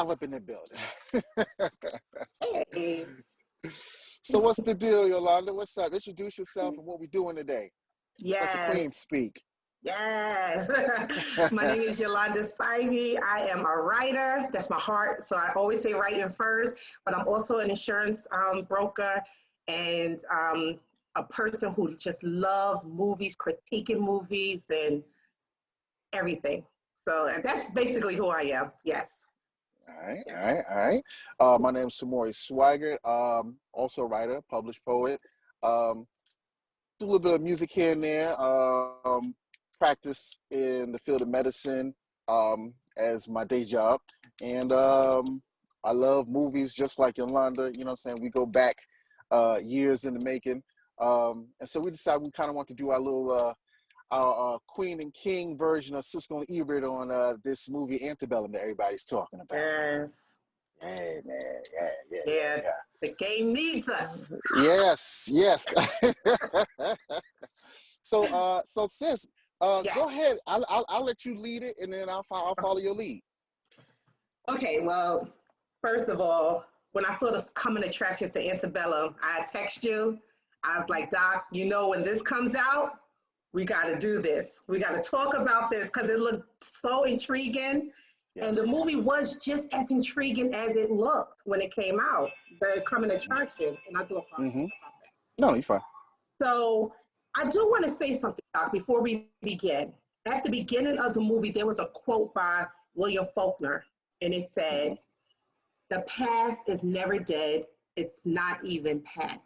live up in the building. Hey. So what's the deal, Yolanda? What's up? Introduce yourself and what we're doing today. Let the Yes. queen speak. Yes. My name is Yolanda Spivey. I am a writer. That's my heart. So I always say writing first, but I'm also an insurance broker and a person who just loves movies, critiquing movies and everything. So that's basically who I am. Yes. All right. My name is Samoy Swaggart. Also a writer, published poet. Do a little bit of music here and there. Practice in the field of medicine as my day job. And I love movies just like Yolanda. You know what I'm saying? We go back years in the making. And so we decided we kind of want to do our little our Queen and King version of Siskel and Ebert on this movie Antebellum that everybody's talking about. Yes. Hey, man. Yeah. The game needs us. Yes. So sis, go ahead. I'll let you lead it, and then I'll follow your lead. Okay, well, first of all, when I saw the coming attractions to Antebellum, I text you. I was like, Doc, you know, when this comes out, we got to do this. We got to talk about this because it looked so intriguing. Yes. And the movie was just as intriguing as it looked when it came out, the coming attraction. And I do apologize about that. No, you're fine. So I do want to say something, Doc, before we begin. At the beginning of the movie, there was a quote by William Faulkner, and it said, the past is never dead. It's not even past.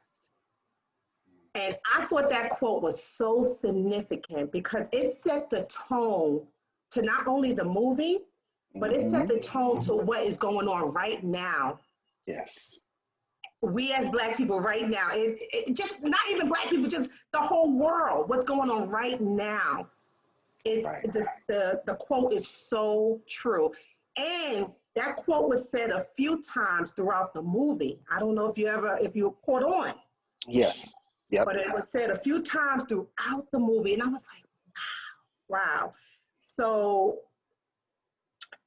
And I thought that quote was so significant because it set the tone to not only the movie, but it set the tone to what is going on right now. Yes. We as Black people right now, it just not even Black people, just the whole world, what's going on right now. The quote is so true. And that quote was said a few times throughout the movie. I don't know if you caught on. Yes. Yep. But it was said a few times throughout the movie. And I was like, wow. So,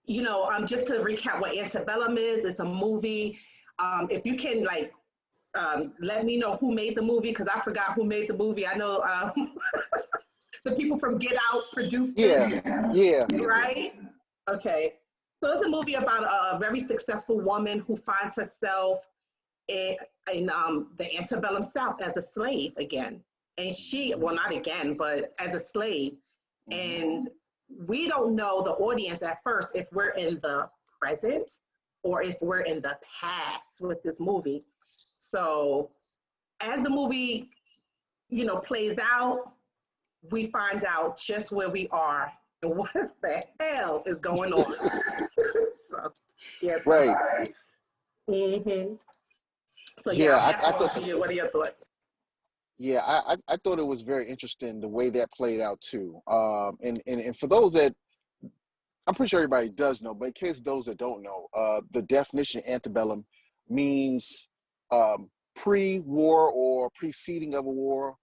you know, just to recap what Antebellum is, it's a movie. If you can, like, let me know who made the movie, because I forgot who made the movie. I know the people from Get Out produced it. Yeah. Right? Okay. So it's a movie about a very successful woman who finds herself in the antebellum South as a slave again. And not again, but as a slave. And we don't know, the audience at first, if we're in the present or if we're in the past with this movie. So as the movie, you know, plays out, we find out just where we are and what the hell is going on. So, yes. Right. So I thought. What are your thoughts? Yeah, I thought it was very interesting the way that played out too. And for those that, I'm pretty sure everybody does know, but in case those that don't know, the definition antebellum means pre-war or preceding of a war,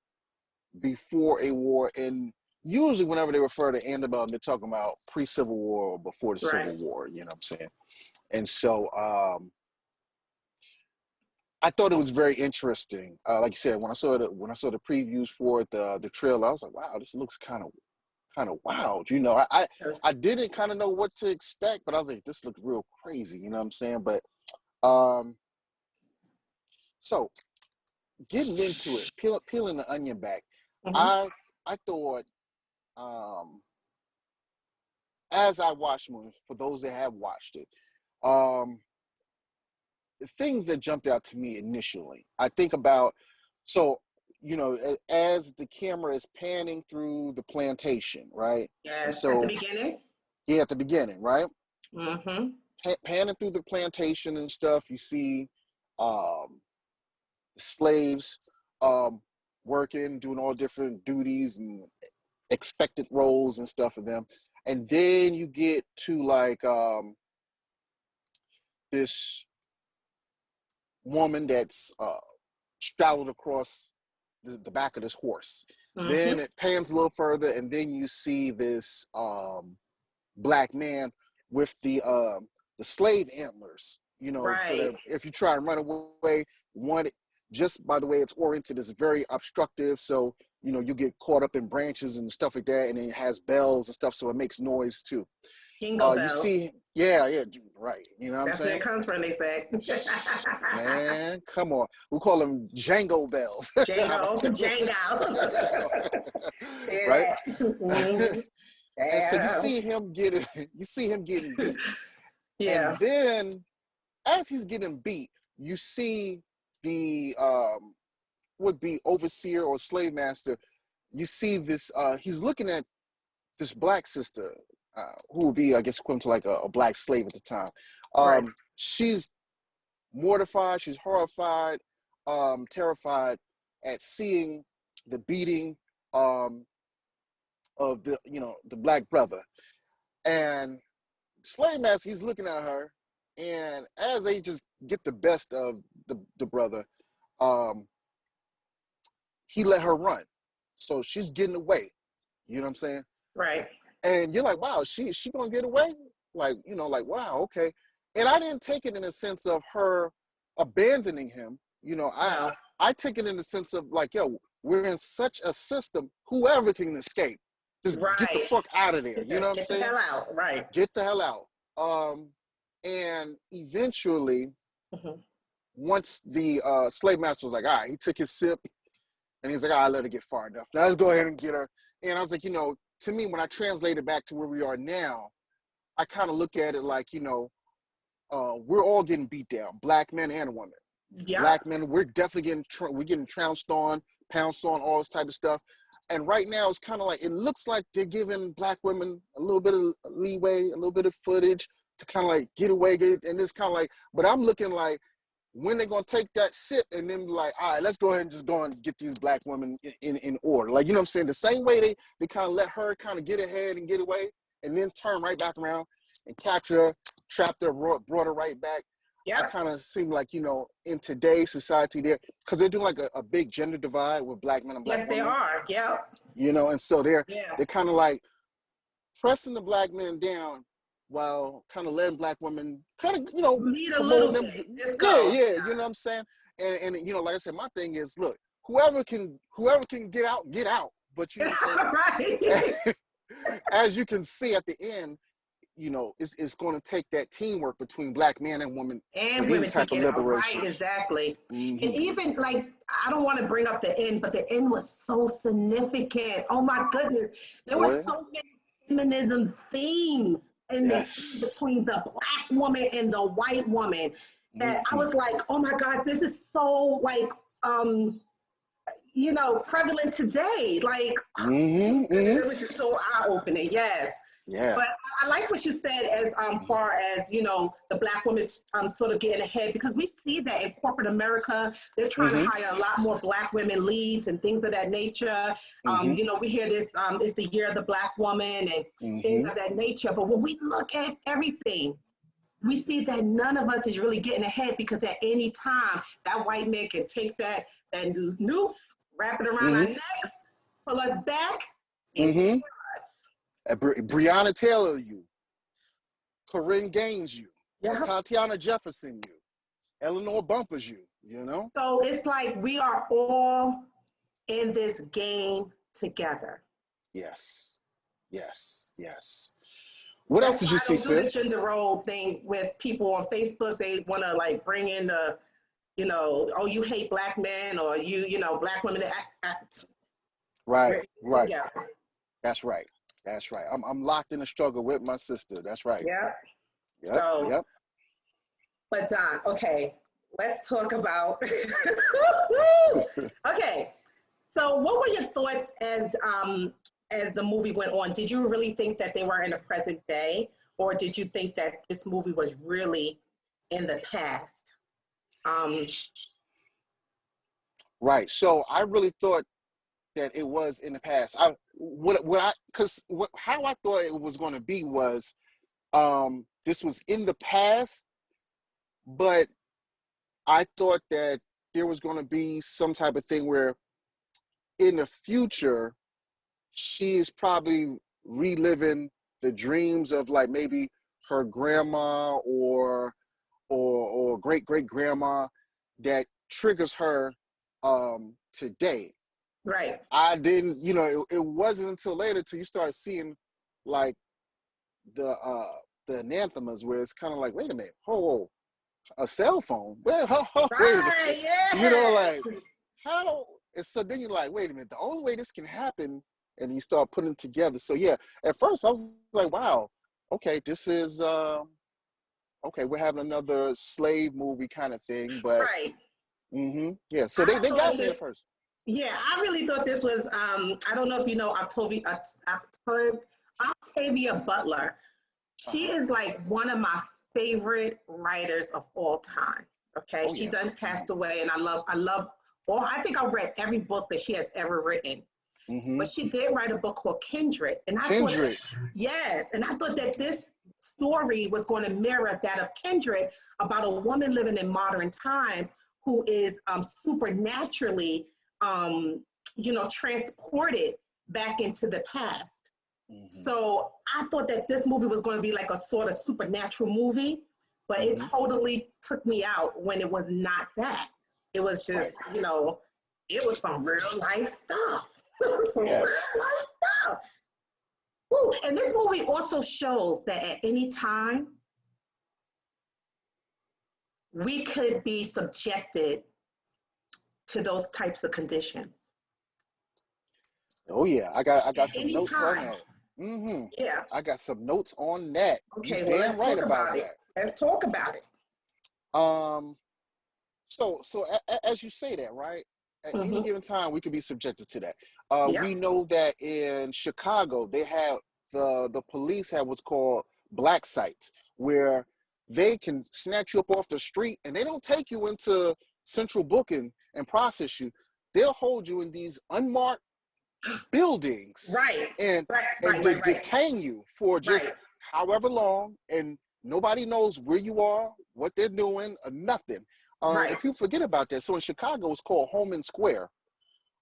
before a war, and usually whenever they refer to antebellum, they're talking about pre-Civil War or before the Civil War. You know what I'm saying? And so I thought it was very interesting. Like you said, when I saw the previews for it, the trailer, I was like, wow, this looks kind of wild. You know, I didn't kind of know what to expect, but I was like, this looks real crazy. You know what I'm saying? But so getting into it, peeling the onion back, I thought, as I watched movies, for those that have watched it, the things that jumped out to me initially, I think about, so, you know, as the camera is panning through the plantation, right? Yes, so, at the beginning? Yeah, at the beginning, right? Panning through the plantation and stuff, you see slaves working, doing all different duties and expected roles and stuff for them. And then you get to like this woman that's straddled across the back of this horse. Then it pans a little further, and then you see this black man with the the slave antlers, you know, so that Right. if you try and run away, one, just by the way it's oriented, is very obstructive. So, you know, you get caught up in branches and stuff like that, and it has bells and stuff, so it makes noise too. Jingle You bells. see, yeah, yeah, right. You know what I'm That's where saying? it comes from, they say. Man, come on. We call them Django bells. How about Django, them? Django. Hear Right? that? Mhm. And so Yeah. you see him getting beat. And Yeah. then as he's getting beat, you see the would be overseer or slave master. You see this he's looking at this black sister, who would be, I guess, equivalent to like a black slave at the time. Right. She's mortified, she's horrified, terrified at seeing the beating of the, you know, the black brother. And slave master, he's looking at her, and as they just get the best of the brother, um, he let her run. So she's getting away. You know what I'm saying? Right. And you're like, wow, she gonna get away? Like, you know, like, wow, okay. And I didn't take it in a sense of her abandoning him. You know, No. I take it in the sense of like, yo, we're in such a system, whoever can escape, just get the Right. fuck out of there. You know what I'm Get the saying? hell out. Right. Get the hell out. And eventually, Mhm. once the slave master was like, all right, he took his sip, and he's like, all right, let her get far enough. Now let's go ahead and get her. And I was like, you know, to me, when I translate it back to where we are now, I kind of look at it like, you know, we're all getting beat down, black men and women. Yeah. Black men, we're definitely we're getting trounced on, pounced on, all this type of stuff. And right now, it's kind of like, it looks like they're giving black women a little bit of leeway, a little bit of footage to kind of like get away. And it's kind of like, but I'm looking like, when they're gonna take that shit and then be like, all right, let's go ahead and just go and get these black women in order. Like, you know what I'm saying? The same way they kind of let her kind of get ahead and get away, and then turn right back around and capture her, trapped her, brought her right back. I Yeah. kind of seem like, you know, in today's society there, because they're doing like a big gender divide with black men and black Yes, they women, are. Yeah. you know, and so they're Yeah. kind of like pressing the black men down while kind of letting black women kind of, you know, Need a promoting little them. bit. Just Yeah, go. yeah, you know what I'm saying? And you know, like I said, my thing is, look, whoever can get out, get out. But you know what I'm Right. saying? As you can see at the end, you know, it's going to take that teamwork between black man and woman for And any women type take of it right, liberation. exactly. And Mm-hmm. even like, I don't want to bring up the end, but the end was so significant. Oh my goodness. There were Oh, yeah? so many feminism themes in the end Yes. between the black woman and the white woman that I Mm-hmm. was like, oh my God, this is so like, um, prevalent today. Like, oh my Mm-hmm. goodness, Mm-hmm. it was just so eye-opening. Yes. Yeah. But I like what you said as far as, the black women sort of getting ahead, because we see that in corporate America. They're trying to Mm-hmm. hire a lot more black women leads and things of that nature. Mm-hmm. We hear this, it's the year of the black woman and things Mm-hmm. of that nature. But when we look at everything, we see that none of us is really getting ahead, because at any time that white man can take that noose, wrap it around our Mm-hmm. necks, pull us back, and Mm-hmm. kill us. Breonna Taylor, you. Corinne Gaines, you. Yeah. Tatiana Jefferson, you. Eleanor Bumpers, you. You know? So it's like we are all in this game together. Yes. Yes. Yes. What else That's did why you I see, don't do the sis? gender role thing with people on Facebook. They want to like bring in the, oh, you hate black men, or black women. Right. We're Right. together. That's right. That's right. I'm locked in a struggle with my sister. That's right. Yeah. Yep. So, Yep. but Don, okay, let's talk about. Okay, so what were your thoughts as the movie went on? Did you really think that they were in the present day, or did you think that this movie was really in the past? Um, Right. So I really thought that it was in the past. How I thought it was going to be was, this was in the past, but I thought that there was going to be some type of thing where in the future she is probably reliving the dreams of like maybe her grandma or great great grandma that triggers her today. Right. I didn't, it wasn't until later till you start seeing like the anathemas where it's kind of like, wait a minute, oh, a cell phone? Well, wait a minute, Right. Yeah. like how? And so then you're like, wait a minute, the only way this can happen, and you start putting it together. So yeah, at first I was like, wow, okay, this is okay, we're having another slave movie kind of thing, but Right. yeah. So they got me at first. Yeah, I really thought this was. I don't know if you know Octavia Butler. She is like one of my favorite writers of all time. Okay, Oh she yeah. done passed away, and I love. Well, I think I read every book that she has ever written. But she did write a book called Kindred, and I thought, yes, and I thought that this story was going to mirror that of Kindred about a woman living in modern times who is supernaturally, transported back into the past. So I thought that this movie was going to be like a sort of supernatural movie, but it totally took me out when it was not that. It was just, it was some real life stuff. Yes. Ooh, and this movie also shows that at any time we could be subjected to those types of conditions. Oh yeah, I got some notes on Anytime. that. Yeah. I got some notes on that. Okay, You well, damn let's right talk about about it. that. Let's talk about it. So as you say that, right? At any given time, we could be subjected to that. Yeah. We know that in Chicago, they have the police have what's called black sites, where they can snatch you up off the street and they don't take you into central booking and process you. They'll hold you in these unmarked buildings Right. and detain you for just however long, and nobody knows where you are, what they're doing, or nothing. And people forget about that. So in Chicago, it's called Holman Square.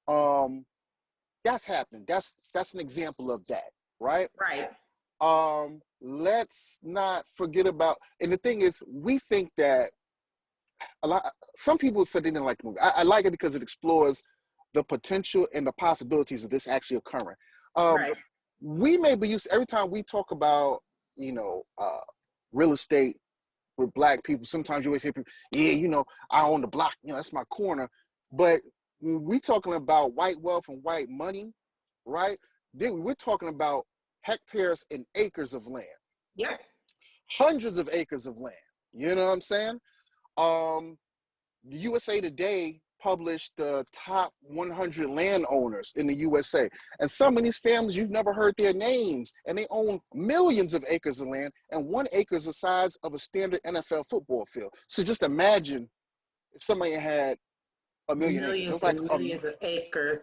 That's happened. That's an example of that, right? Right. Let's not forget about. And the thing is, we think that some people said they didn't like the movie. I like it because it explores the potential and the possibilities of this actually occurring. We may be used every time we talk about, real estate with black people. Sometimes you always hear people, yeah, I own the block, that's my corner. But when we talking about white wealth and white money, right? Then we're talking about hectares and acres of land. Yeah. Hundreds of acres of land. You know what I'm saying? The USA Today published the top 100 landowners in the USA. And some of these families, you've never heard their names, and they own millions of acres of land, and 1 acre is the size of a standard NFL football field. So just imagine if somebody had a million acres. It's like millions of acres.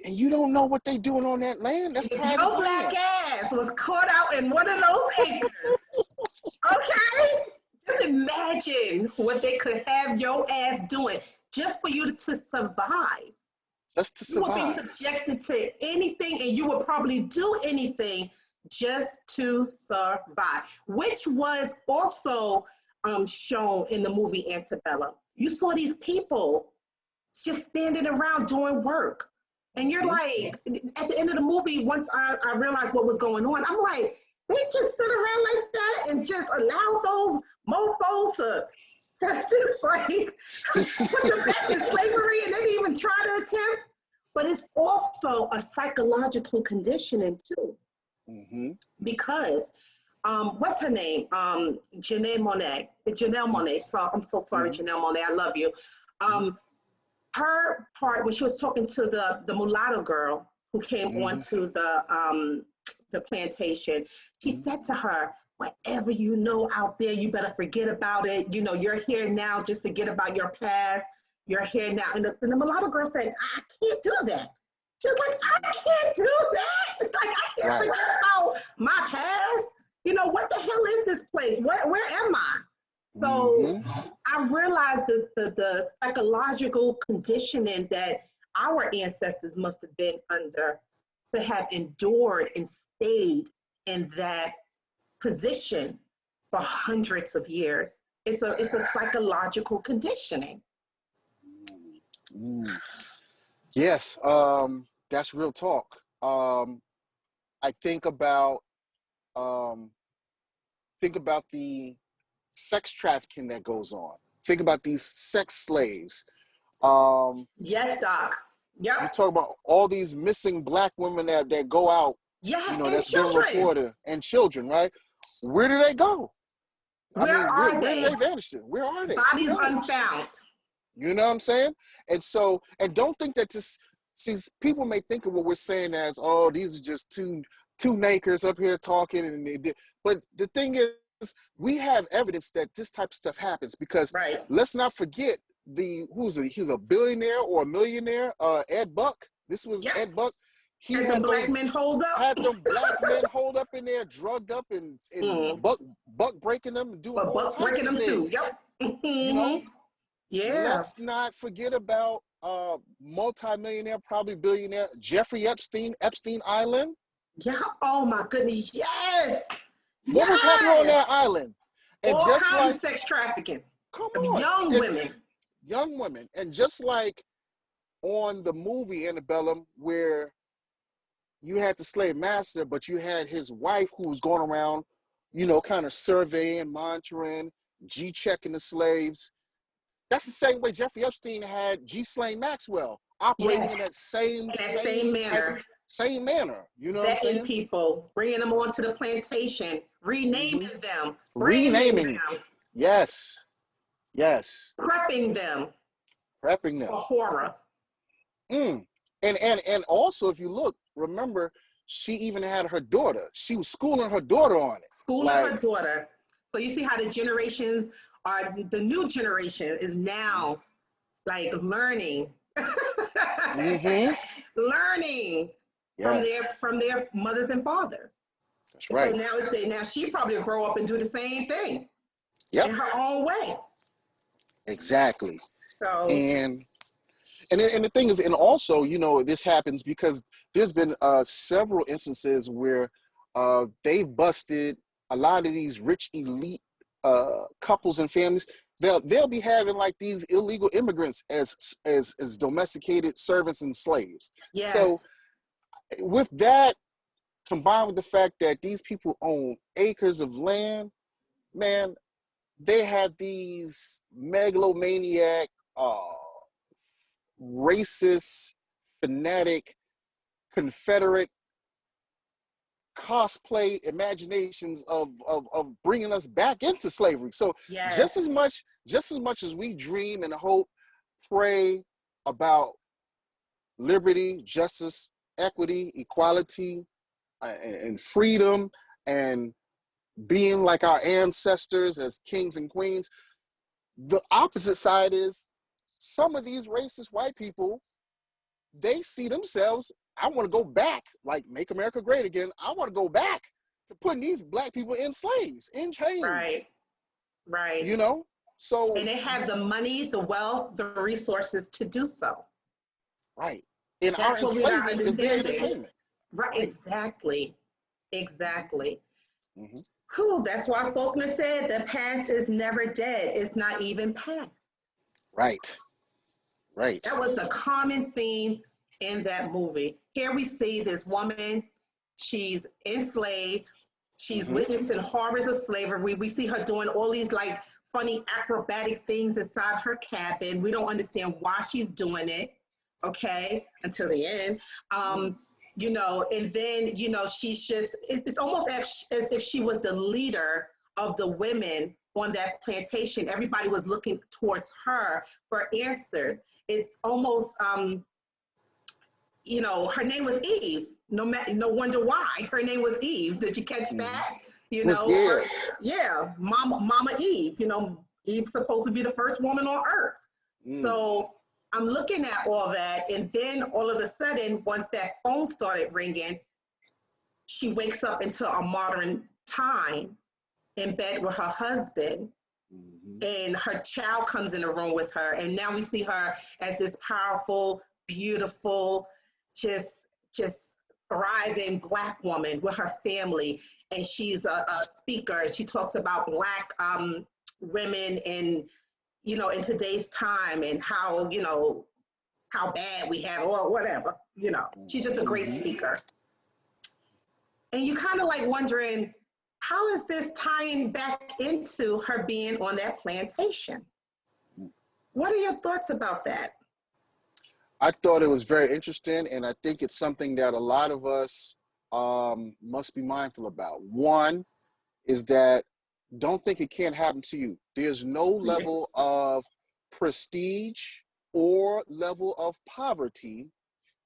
And you don't know what they doing on that land. That's if private your land. Black ass was caught out in one of those acres, okay? Just imagine what they could have your ass doing just for you to survive. Just to survive. You would be subjected to anything, and you would probably do anything just to survive, which was also shown in the movie Antebellum. You saw these people just standing around doing work. And you're like, at the end of the movie, once I realized what was going on, I'm like, they just stood around like that and just allowed those mofos to just like put them back in slavery, and they didn't even try to attempt. But it's also a psychological conditioning too. Because what's her name? Janelle Monáe. So I'm so sorry, Janelle Monáe. I love you. Her part when she was talking to the mulatto girl who came onto the plantation, she said to her, "Whatever you know out there, you better forget about it. You're here now. Just forget about your past. You're here now." And the mulatto girl said, "I can't do that." She was like, "I can't do that. Like I can't forget about my past. What the hell is this place? Where am I?" So I realized the psychological conditioning that our ancestors must have been under to have endured and stayed in that position for hundreds of years. It's a psychological conditioning. Mm. Yes, that's real talk. I um, think about the sex trafficking that goes on. Think about these sex slaves. Um, Yes, Doc. you Yep. talk about all these missing black women that go out, Yes, and that's been children. reported, and children, right? Where do they go? I Where mean, are where do they? they vanish to? Where are they? Who Bodies knows? unfound. You know what I'm saying? And so, and don't think that this, see, people may think of what we're saying as, oh, these are just two nakers up here talking, but the thing is, we have evidence that this type of stuff happens because Right. let's not forget he's a billionaire or a millionaire, Ed Buck. This was Yep. Ed Buck. He Had the had black men hold up. had them black men hold up in there, drugged up, and Mm. buck breaking them and doing But all Buck types breaking of them too. things. Yep. You know, Yeah. let's not forget about multimillionaire, probably billionaire Jeffrey Epstein, Epstein Island. Yeah. Oh my goodness. Yes. What was happening on Yes. that island? And All just kinds like, of sex trafficking come of on, young and women. young women, and just like on the movie Antebellum, where you had the slave master, but you had his wife who was going around, kind of surveying, monitoring, G-checking the slaves. That's the same way Jeffrey Epstein had G. Slane Maxwell operating in Yes. that same In that same type of manner. same manner. You know what I'm Vetting saying? people, bringing them onto the plantation, renaming Mm-hmm. them, branding Renaming. them, Yes. Yes. prepping them Prepping them. for horror. Mm. And also, if you look, remember, she even had her daughter. She was schooling her daughter on it. Schooling Like, her daughter. So you see how the generations are, the new generation is now like learning, mm-hmm. learning from Yes, their mothers and fathers. that's And so right. now she probably will grow up and do the same thing Yep, in her own way. exactly. So And the thing is, and also, this happens because there's been several instances where they've busted a lot of these rich elite couples and families. They'll be having like these illegal immigrants as domesticated servants and slaves. yes, So with that, combined with the fact that these people own acres of land, man, they have these megalomaniac, racist, fanatic, Confederate cosplay imaginations of bringing us back into slavery. So yes, just as much as we dream and hope, pray about liberty, justice, equity, equality, and freedom, and being like our ancestors as kings and queens, the opposite side is some of these racist white people, they see themselves, I want to go back, like make America great again. I want to go back to putting these black people in slaves, in right, chains, right. you know? So, And they have the money, the wealth, the resources to do so. right. And our That's what we're not enslavement is their understanding. entertainment. Right, Right. exactly. Exactly. Mm-hmm. Cool. That's why Faulkner said the past is never dead. It's not even past. Right. Right. That was the common theme in that movie. Here we see this woman, she's enslaved, she's Mm-hmm. witnessing horrors of slavery. We see her doing all these like funny acrobatic things inside her cabin. We don't understand why she's doing it, okay, until the end. And then, she's just, it's almost as if she was the leader of the women on that plantation. Everybody was looking towards her for answers. It's almost, her name was Eve. No wonder why her name was Eve. Did you catch Mm-hmm. that? Yeah. Yeah, Mama Eve. Eve's supposed to be the first woman on earth. Mm. So I'm looking at all that, and then all of a sudden, once that phone started ringing, she wakes up into a modern time in bed with her husband, Mm-hmm. and her child comes in the room with her, and now we see her as this powerful, beautiful, just thriving Black woman with her family, and she's a speaker. She talks about Black women in today's time, and how bad we have or whatever. She's just a great speaker. And you kind of like wondering, how is this tying back into her being on that plantation? What are your thoughts about that? I thought it was very interesting, and I think it's something that a lot of us must be mindful about. One is that don't think it can't happen to you. There's no level of prestige or level of poverty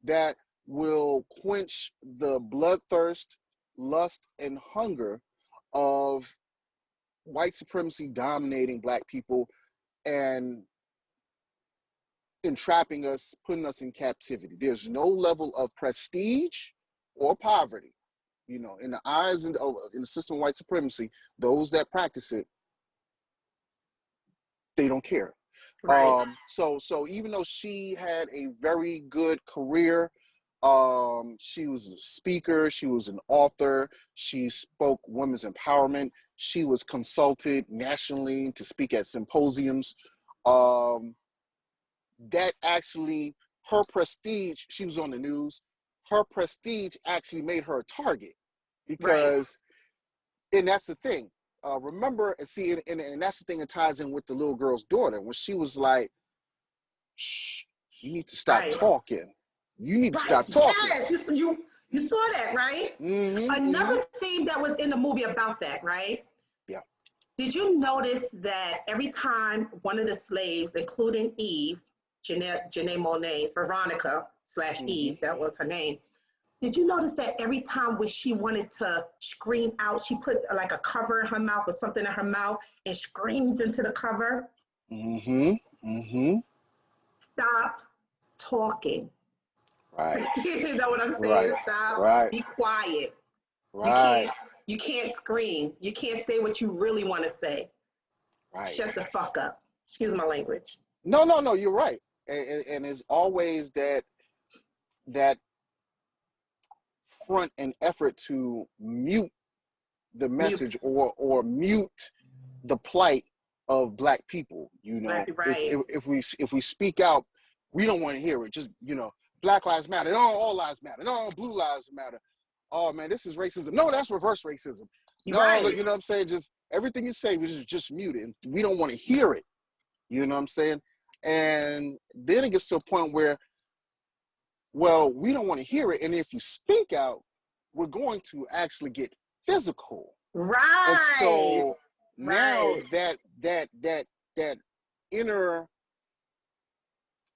that will quench the bloodthirst, lust, and hunger of white supremacy dominating Black people and entrapping us, putting us in captivity. There's no level of prestige or poverty, in the eyes and in the system of white supremacy. Those that practice it, they don't care. Right. So even though she had a very good career, she was a speaker, she was an author, she spoke women's empowerment, she was consulted nationally to speak at symposiums. That actually, her prestige, she was on the news, her prestige actually made her a target because, and that's the thing. Remember, and see, and that's the thing that ties in with the little girl's daughter, when she was like, shh, you need to stop talking. You need to stop talking. Yes, you saw that, right? Another thing that was in the movie about that, right? Yeah. Did you notice that every time one of the slaves, including Eve, Janae Monet, Veronica / Eve, that was her name. Did you notice that every time when she wanted to scream out, she put like a cover in her mouth or something in her mouth and screamed into the cover? Stop talking. Right. You know what I'm saying? Stop. Be quiet. Right. You can't scream. You can't say what you really want to say. Right. Shut the fuck up. Excuse my language. No, you're right. And it's always that front and effort to mute the message or mute the plight of Black people. If we speak out, we don't want to hear it. Just Black lives matter. No, all lives matter. No, blue lives matter. Oh man, this is racism. No, that's reverse racism. No, you know what I'm saying? Just everything you say was just muted, and we don't want to hear it. You know what I'm saying? And then it gets to a point where, well, we don't want to hear it, and if you speak out, we're going to actually get physical. Right. And so now that inner,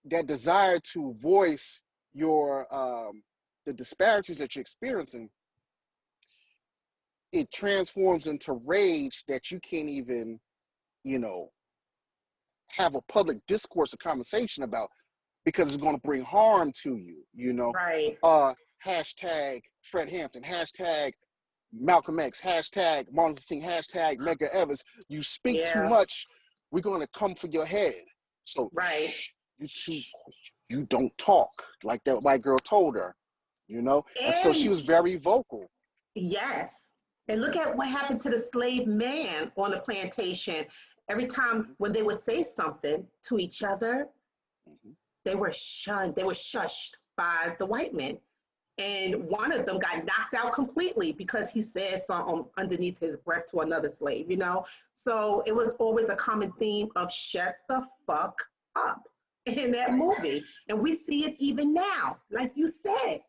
that desire to voice your the disparities that you're experiencing, it transforms into rage that you can't even, have a public discourse or conversation about, because it's going to bring harm to you, Right. Hashtag Fred Hampton, hashtag Malcolm X, hashtag Martin Luther King, hashtag Medgar Evers. You speak too much, we're going to come for your head. So you don't talk, like that white girl told her, and so she was very vocal. Yes. And look at what happened to the slave man on the plantation. Every time when they would say something to each other, they were shunned. They were shushed by the white men. And one of them got knocked out completely because he said something underneath his breath to another slave, So it was always a common theme of shut the fuck up in that movie. And we see it even now, like you said.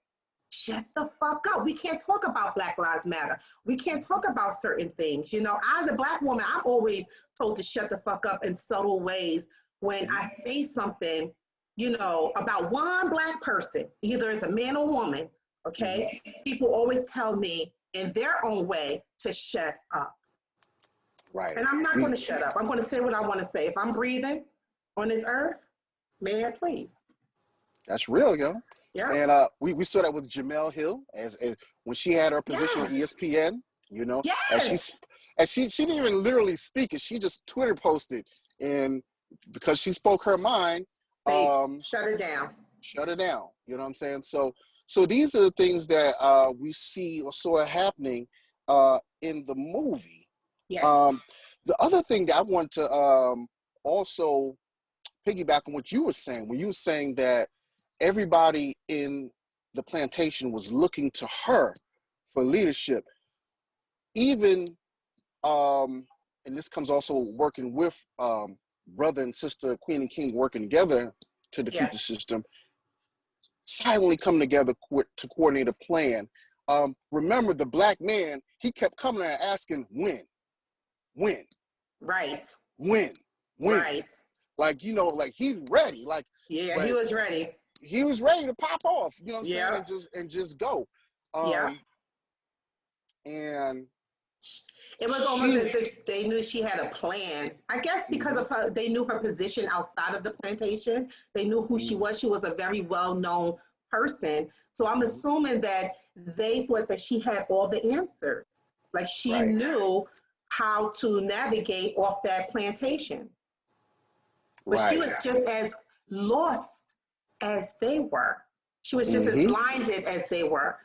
Shut the fuck up. We can't talk about Black Lives Matter. We can't talk about certain things. As a Black woman, I'm always told to shut the fuck up in subtle ways when I say something, about one Black person, either it's a man or woman, okay? People always tell me in their own way to shut up. Right. And I'm not going to shut up. I'm going to say what I want to say. If I'm breathing on this earth, man, please. That's real, yo. Yeah. And we saw that with Jemele Hill as when she had her position on ESPN, and she didn't even literally speak it. She just Twitter posted, and because she spoke her mind, shut it down. Shut it down. You know what I'm saying? So So these are the things that we see or saw happening in the movie. Yes. The other thing that I want to also piggyback on what you were saying, when you were saying that everybody in the plantation was looking to her for leadership, even and this comes also working with brother and sister Queen and King working together to defeat the system, silently come together to coordinate a plan. Remember, the black man, he kept coming and asking when, right, when, right. like, you know, like he's ready, like, Yeah, he was ready. He was ready to pop off, you know what I'm saying, and just go. And it was almost as if they knew she had a plan. I guess because of her, they knew her position outside of the plantation. They knew who she was. She was a very well-known person. So I'm assuming that they thought that she had all the answers. Like she knew how to navigate off that plantation. But she was just as lost as they were. She was just as blinded as they were.